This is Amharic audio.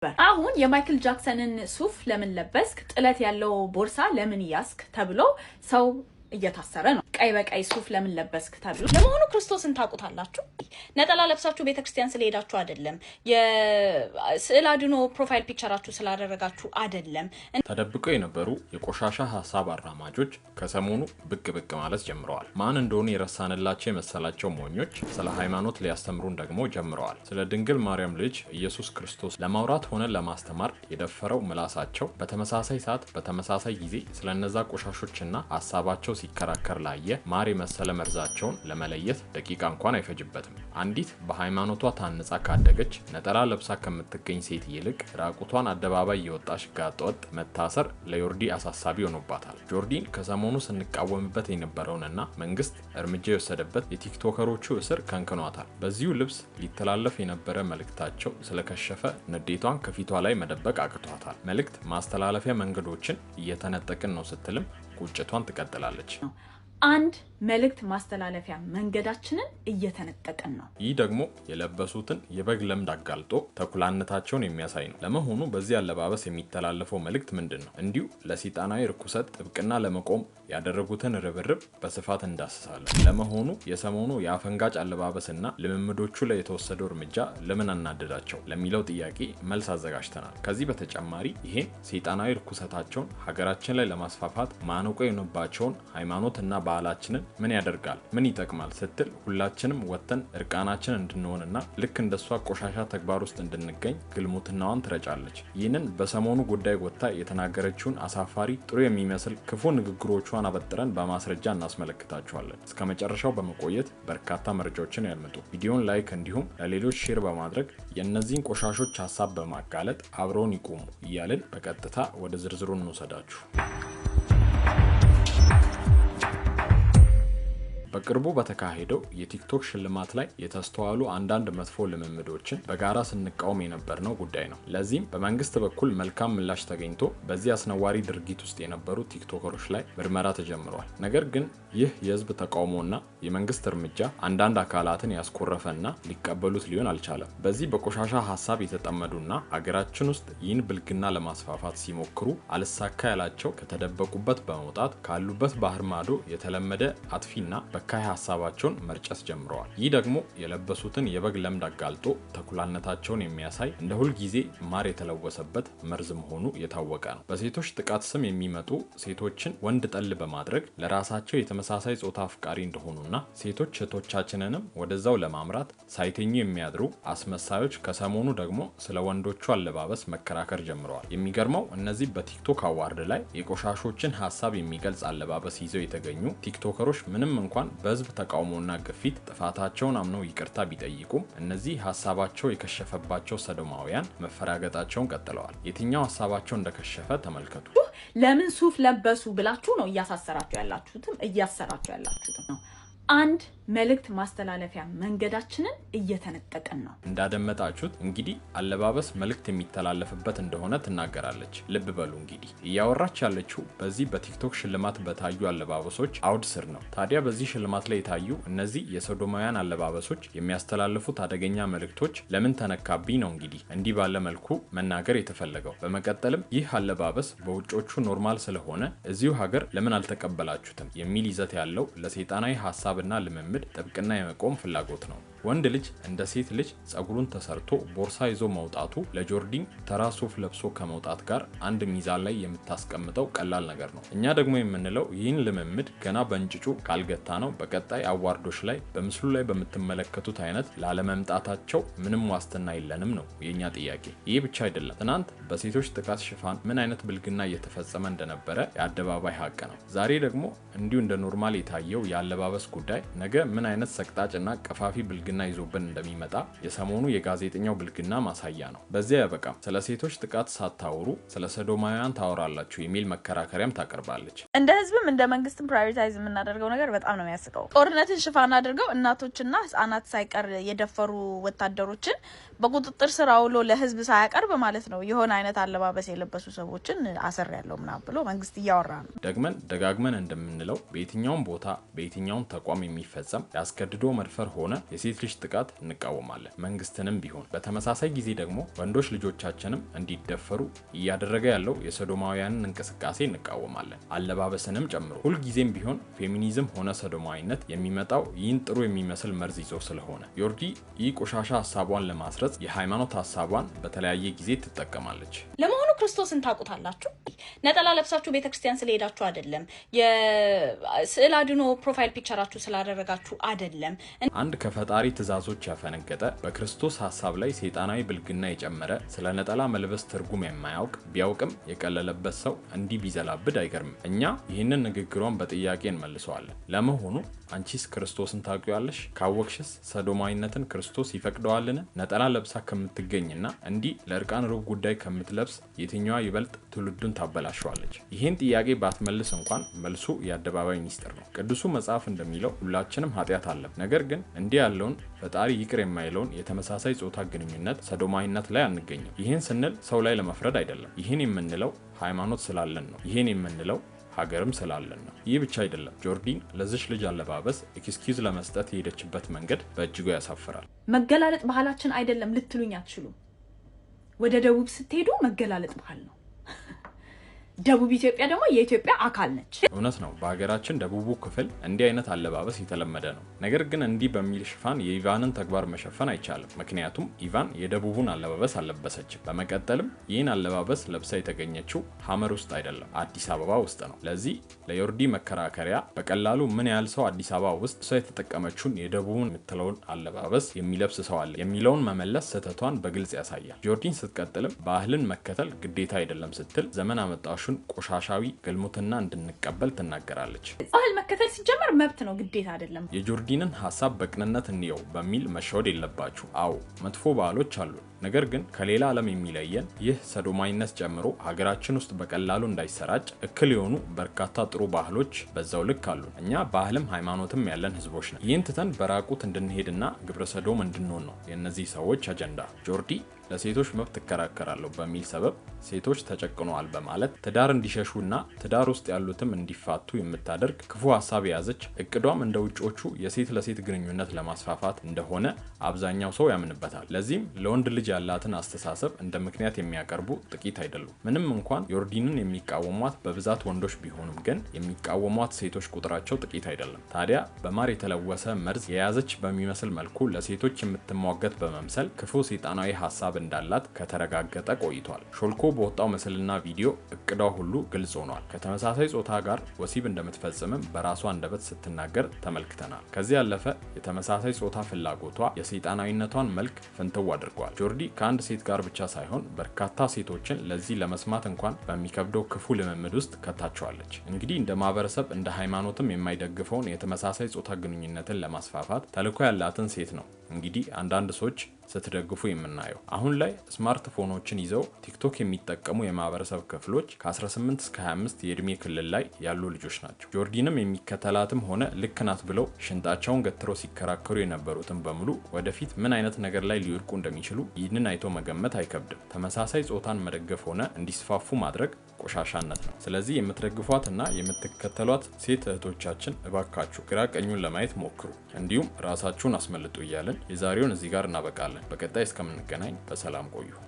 አሁን የማይክል ጃክሰንን ሱፍ ለምን ለበስክ ጥለት ያለው ቦርሳ ለምን ያስክ ተብሎ ሰው እየታሰረ ነው ቀይ በቀይ ሱፍ ለምን ለበስክ ተብሎ ለመሆኑ ክርስቶስን ታቁታላችሁ ነጠላ ለብሳችሁ ቤተክርስቲያን ስለሄዳችሁ አይደለም የስዕል አድኖ ፕሮፋይል ፒክቸራችሁ ስላደረጋችሁ አይደለም ተደብቀው የነበሩ የቆሻሻ ሐሳብ አራማጆች ከሰሞኑ ብቅ ማለት ጀምረዋል ማን እንደሆነ የረሳንላቸው የመሰላቸው ሞኞች ስለ ሃይማኖት ሊያስተምሩን ደግሞ ጀምረዋል ስለ ድንግል ማርያም ልጅ ኢየሱስ ክርስቶስ ለማውራት ሆነ ለማስተማር የደፈረው ምላሳቸው በተመሳሳይ ሰዓት በተመሳሳይ ጊዜ ስለነዛ ቆሻሾችና ሐሳባቸው ሲከራከር ላየ ማር የመሰለ መርዛቸውን ለመለየት ደቂቃ እንኳን አይፈጅበትም አንዲት በሃይማኖቷ ታንጻ ካደገች ነጠላ ለብሳ ከምትገኝ ሴት ይልቅ ራቁቷን አደባባይ የወጣች ጋጠወጥ መታሰር ለዮርዲ አሳሳቢ ሆኖባታል ጆርዲን ከሰሞኑ ስንቃወምበት የነበረውንና መንግስት እርምጃ የወሰደበት የቲክቶከሮቹ እስር ከንክኗታል በዚሁ ልብስ ሊተላለፍ የነበረ መልእክታቸው ስለከሸፈ ንዴቷን ከፊቷ ላይ መደበቅ አቅቷታል መልእክት ማስተላለፊያ መንገዶችን እየተነጠቅን ነው ስትልም ቁጭቷን ትቀጥላለች አንድ መልእክት ማስተላለፊያ መንገዳችንን እየተነጠቀን ነው ይህ ደግሞ የለበሱትን የበግ ለምድ አጋልጦ ተኩላነታቸውን የሚያሳይ ነው ለመሆኑ በዚህ አለባበስ የሚተላለፈው መልእክት ምንድነው እንዲሁ ለሰይጣናዊ ርኩሰት ጥብቅና ለመቆም ያደረጉትን ርብርብ በስፋት እንዳስሳለን ለመሆኑ የሰሞኑ የአፈንጋጭ አለባበስና ልምምዶቹ ላይ የተወሰደው እርምጃ ለምን አናደዳቸው ለሚለው ጥያቄ መልስ አዘጋጅተናል ከዚህ በተጨማሪ ይሄን ሰይጣናዊ ርኩሰታቸውን ሀገራችን ላይ ለማስፋፋት ማነቆ የሆነባቸውን ሃይማኖትና ባህላችንን ምን ያደርጋል ምን ይጠቅማል ስትል ሁላችንም ወተን እርቃናችን እንድንሆንና ልክ እንደሷ ቆሻሻ ተግባር ውስጥ እንድንገኝ ግልሙትናዋን ትረጫለች ይህንን በሰሞኑ ጉዳይ ወጣ የተናገረችውን አሳፋሪ ጥሩ የሚመስል ክፉ ንግግሮቿን አበጥረን በማስረጃ እናስመለክታችኋለን እስከመጨረሻው በመቆየት በርካታ መረጃዎችን ያልመጡ ቪዲዮን ላይክ እንዲሁም ለሌሎች ሼር በማድረግ የእነዚህን ቆሻሾች ሐሳብ በማጋለጥ አብረውን ይቆሙ እያልን በቀጥታ ወደ ዝርዝሩ እንወሰዳችሁ በቅርቡ በተካሄደው የቲክቶክ ሽልማት ላይ የተስተዋሉ አንዳንድ መጥፎ ልምምዶችን በጋራ ስንቃወም የነበርነው ጉዳይ ነው ለዚህም በመንግስት በኩል መልካም ምላሽ ተገኝቶ በዚህ አስነዋሪ ድርጊት ውስጥ የነበሩ ቲክቶከሮች ላይ ምርመራ ተጀምሯል ነገር ግን ይህ የህዝብ ተቃውሞና የመንግስት እርምጃ አንዳንድ አካላትን ያስቆረፈና ሊቀበሉት ሊሆን አልቻለም በዚህ በቆሻሻ ሐሳብ የተጠመዱና ሀገራችን ውስጥ ይህን ብልግና ለማስፋፋት ሲሞክሩ አልሳካ ያላቸው ከተደበቁበት በመውጣት ካሉበት ባህር ማዶ የተለመደ አጥፊና በካይ ሐሳባቸውን መርጨት ጀምረዋል ይህ ደግሞ የለበሱትን የበግ ለምድ አጋልጦ ተኩላነታቸውን የሚያሳይ እንደ ሁሉ ጊዜ ማር የተለወሰበት መርዝ መሆኑ የታወቀ ነው በሴቶች ጥቃት ስም የሚመጡ ሴቶችን ወንድ ጠል በማድረግ ለራሳቸው የተመሳሳይ ጾታ አፍቃሪ እንደሆኑና ሴቶች እህቶቻችንንም ወደዛው ለማምራት ሳይተኙ የሚያድሩ አስመሳዮች ከሰሞኑ ደግሞ ስለ ወንዶቹ አለባበስ መከራከር ጀምረዋል የሚገርመው እነዚህ በቲክቶክ አዋርድ ላይ የቆሻሾችን ሐሳብ የሚገልጽ አለባበስ ይዘው የተገኙ ቲክቶከሮች ምንም እንኳን በህዝብ ተቃውሞና ግፊት ጥፋታቸውን አምነው ይቅርታ ቢጠይቁም እነዚህ ሐሳባቸው የከሸፈባቸው ሰዶማውያን መፈራገጣቸውን ቀጥለዋል የትኛው ሐሳባቸው እንደከሸፈ ተመልከቱ ለምን ሱፍ ለበሱ ብላችሁ ነው እያሳሰራችሁ ያላችሁትም ነው አንድ መልእክት ማስተላለፊያ መንገዳችንን እየተነጠቀን ነው እንዳደመጣችሁት እንግዲህ አለባበስ መልእክት የሚተላለፍበት እንደሆነ ትናገራለች ልብ በሉ እንግዲህ እያወራች ያለችው በዚህ በቲክቶክ ሽልማት በታዩ አለባበሶች አውድ ስር ነው ታዲያ በዚህ ሽልማት ላይ የታዩ እነዚህ የሶዶማውያን አለባበሶች የሚያስተላልፉት አደገኛ መልእክቶች ለምን ተነካብኝ ነው እንግዲህ እንዲህ ባለ መልኩ መናገር የተፈለገው በመቀጠልም ይህ አለባበስ በውጮቹ ኖርማል ስለሆነ እዚሁ ሀገር ለምን አልተቀበላችሁትም የሚል ይዘት ያለው ለሰይጣናዊ ሐሳብና ልምምድ ጥብቅና የመቆም ፍላጎት ነው ወንድ ልጅ እንደ ሴት ልጅ ጸጉሩን ተሰርቶ ቦርሳ ይዞ መውጣቱ ለጆርዲን ተራ ሱፍ ለብሶ ከመውጣት ጋር አንድ ሚዛን ላይ የምታስቀምጠው ቀላል ነገር ነው እኛ ደግሞ የምንለው ይህን ልምምድ ገና በእንጭጩ ካልገታ ነው በቀጣይ አዋርዶች ላይ በምስሉ ላይ በምትመለከቱት አይነት ላለመምጣታቸው ምንም ዋስትና የለንም ነው የኛ ጥያቄ ይህ ብቻ አይደለም ትናንት በሴቶች ጥቃት ሽፋን ምን አይነት ብልግና እየተፈጸመ እንደነበረ የአደባባይ ሀቅ ነው ዛሬ ደግሞ እንዲሁ እንደ ኖርማል የታየው ያለባበስ ጉዳይ ነገ ምን አይነት ሰቅጣጭና ቀፋፊ ብልግና ይዞብን እንደሚመጣ የሰሞኑ የጋዜጠኛው ብልግና ማሳያ ነው በዚያ ያበቃም ስለ ሴቶች ጥቃት ሳታወሩ ስለ ሰዶማውያን ታወራላችሁ የሚል መከራከሪያም ታቀርባለች እንደ ህዝብም እንደ መንግስትም ፕራዮሪታይዝ የምናደርገው ነገር በጣም ነው የሚያስቀው ጦርነትን ሽፋን አድርገው እናቶችና ህፃናት ሳይቀር የደፈሩ ወታደሮችን በቁጥጥር ስር አውሎ ለህዝብ ሳያቀርብ ማለት ነው የሆነ አይነት አለባበስ የለበሱ ሰዎችን አሰር ያለው ምናምን ብሎ መንግስት እያወራ ነው ደጋግመን እንደምንለው በየትኛውም ቦታ በየትኛውም ተቋም የሚፈጸም ያስገድዶ መድፈር ሆነ የሴት ልጅ ጥቃት እንቃወማለን፣ መንግስትንም ቢሆን። በተመሳሳይ ጊዜ ደግሞ ወንዶች ልጆቻችንም እንዲደፈሩ እያደረገ ያለው የሶዶማውያንን እንቅስቃሴ እንቃወማለን፣ አለባበስንም ጨምሮ። ሁልጊዜም ቢሆን ፌሚኒዝም ሆነ ሶዶማዊነት የሚመጣው ይህን ጥሩ የሚመስል መርዝ ይዞ ስለሆነ። ዮርዲ ይህ ቆሻሻ ሀሳቧን ለማስረጽ የሃይማኖት ሀሳቧን በተለያየ ጊዜ ትጠቀማለች። ለመሆኑ ክርስቶስን ታውቁታላችሁ? ነጠላ ለብሳችሁ ቤተክርስቲያን ስለሄዳችሁ አይደለም፣ የስዕል አድኖ ፕሮፋይል ፒክቸራችሁ ስላደረጋችሁ አይደለም። አንድ ከፈጣሪ ትእዛዞች ያፈነገጠ በክርስቶስ ሀሳብ ላይ ሰይጣናዊ ብልግና የጨመረ ስለ ነጠላ መልበስ ትርጉም የማያውቅ ቢያውቅም የቀለለበት ሰው እንዲህ ቢዘላብድ አይገርምም። እኛ ይህንን ንግግሯን በጥያቄ እንመልሰዋለን። ለመሆኑ አንቺስ ክርስቶስን ታውቂዋለሽ? ካወቅሽስ ሰዶማዊነትን ክርስቶስ ይፈቅደዋልን? ነጠላ ለብሳ ከምትገኝና እንዲህ ለእርቃን ሩብ ጉዳይ ከምትለብስ የትኛዋ ይበልጥ ትውልዱን ታበላሸዋለች? ይህን ጥያቄ ባትመልስ እንኳን መልሱ የአደባባይ ሚስጥር ነው። ቅዱሱ መጽሐፍ እንደሚለው ሁላችንም ኃጢአት አለን። ነገር ግን እንዲህ ያለውን ፈጣሪ ይቅር የማይለውን የተመሳሳይ ጾታ ግንኙነት ሰዶማዊነት ላይ አንገኝም። ይህን ስንል ሰው ላይ ለመፍረድ አይደለም። ይህን የምንለው ሃይማኖት ስላለን ነው። ይህን የምንለው ሀገርም ስላለን ነው። ይህ ብቻ አይደለም። ጆርዲን ለዚች ልጅ አለባበስ ኤክስኪውዝ ለመስጠት የሄደችበት መንገድ በእጅጉ ያሳፍራል። መገላለጥ ባህላችን አይደለም ልትሉኝ አትችሉም። ወደ ደቡብ ስትሄዱ መገላለጥ ባህል ነው። ደቡብ ኢትዮጵያ ደግሞ የኢትዮጵያ አካል ነች። እውነት ነው። በሀገራችን ደቡቡ ክፍል እንዲህ አይነት አለባበስ የተለመደ ነው። ነገር ግን እንዲህ በሚል ሽፋን የኢቫንን ተግባር መሸፈን አይቻልም። ምክንያቱም ኢቫን የደቡቡን አለባበስ አልለበሰችም። በመቀጠልም ይህን አለባበስ ለብሳ የተገኘችው ሐመር ውስጥ አይደለም፣ አዲስ አበባ ውስጥ ነው። ለዚህ ለዮርዲ መከራከሪያ በቀላሉ ምን ያህል ሰው አዲስ አበባ ውስጥ እሷ የተጠቀመችውን የደቡቡን የምትለውን አለባበስ የሚለብስ ሰው አለ የሚለውን መመለስ ስህተቷን በግልጽ ያሳያል። ጆርዲን ስትቀጥልም ባህልን መከተል ግዴታ አይደለም ስትል ዘመን አመጣሹ ቆሻሻዊ ግልሙትና እንድንቀበል ትናገራለች። ባህል መከተል ሲጀመር መብት ነው፣ ግዴታ አይደለም። የጆርዲንን ሐሳብ በቅንነት እንየው በሚል መሸወድ የለባችሁ። አዎ መጥፎ ባህሎች አሉ። ነገር ግን ከሌላ ዓለም የሚለየን ይህ ሰዶማዊነት ጨምሮ ሀገራችን ውስጥ በቀላሉ እንዳይሰራጭ እክል የሆኑ በርካታ ጥሩ ባህሎች በዛው ልክ አሉ። እኛ ባህልም ሃይማኖትም ያለን ህዝቦች ነን። ይህን ትተን በራቁት እንድንሄድና ግብረ ሰዶም እንድንሆን ነው የእነዚህ ሰዎች አጀንዳ። ጆርዲ ለሴቶች መብት ትከራከራለሁ በሚል ሰበብ ሴቶች ተጨቅነዋል በማለት ትዳር እንዲሸሹና ትዳር ውስጥ ያሉትም እንዲፋቱ የምታደርግ ክፉ ሀሳብ የያዘች፣ እቅዷም እንደ ውጮቹ የሴት ለሴት ግንኙነት ለማስፋፋት እንደሆነ አብዛኛው ሰው ያምንበታል። ለዚህም ለወንድ ልጅ ያላትን አስተሳሰብ እንደ ምክንያት የሚያቀርቡ ጥቂት አይደሉም። ምንም እንኳን ዮርዲንን የሚቃወሟት በብዛት ወንዶች ቢሆኑም ግን የሚቃወሟት ሴቶች ቁጥራቸው ጥቂት አይደለም። ታዲያ በማር የተለወሰ መርዝ የያዘች በሚመስል መልኩ ለሴቶች የምትሟገት በመምሰል ክፉ ሰይጣናዊ ሀሳብ እንዳላት ከተረጋገጠ ቆይቷል። ሾልኮ በወጣው ምስልና ቪዲዮ እቅዷ ሁሉ ግልጽ ሆኗል። ከተመሳሳይ ጾታ ጋር ወሲብ እንደምትፈጽምም በራሷ አንደበት ስትናገር ተመልክተናል። ከዚህ ያለፈ የተመሳሳይ ጾታ ፍላጎቷ የሰይጣናዊነቷን መልክ ፍንትው አድርጓል። ጆርዲ ከአንድ ሴት ጋር ብቻ ሳይሆን በርካታ ሴቶችን ለዚህ ለመስማት እንኳን በሚከብደው ክፉ ልምምድ ውስጥ ከታቸዋለች። እንግዲህ እንደ ማህበረሰብ እንደ ሃይማኖትም የማይደግፈውን የተመሳሳይ ጾታ ግንኙነትን ለማስፋፋት ተልዕኮ ያላትን ሴት ነው እንግዲህ አንዳንድ ሰዎች ስትደግፉ የምናየው። አሁን ላይ ስማርትፎኖችን ይዘው ቲክቶክ የሚጠቀሙ የማህበረሰብ ክፍሎች ከ18 እስከ 25 የእድሜ ክልል ላይ ያሉ ልጆች ናቸው። ጆርዲንም የሚከተላትም ሆነ ልክ ናት ብለው ሽንጣቸውን ገትረው ሲከራከሩ የነበሩትን በሙሉ ወደፊት ምን አይነት ነገር ላይ ሊወድቁ እንደሚችሉ ይህንን አይቶ መገመት አይከብድም። ተመሳሳይ ጾታን መደገፍ ሆነ እንዲስፋፉ ማድረግ ቆሻሻነት ነው። ስለዚህ የምትደግፏትና የምትከተሏት ሴት እህቶቻችን እባካችሁ ግራ ቀኙን ለማየት ሞክሩ፣ እንዲሁም ራሳችሁን አስመልጡ እያለን የዛሬውን እዚህ ጋር እናበቃለን። በቀጣይ እስከምንገናኝ በሰላም ቆዩ።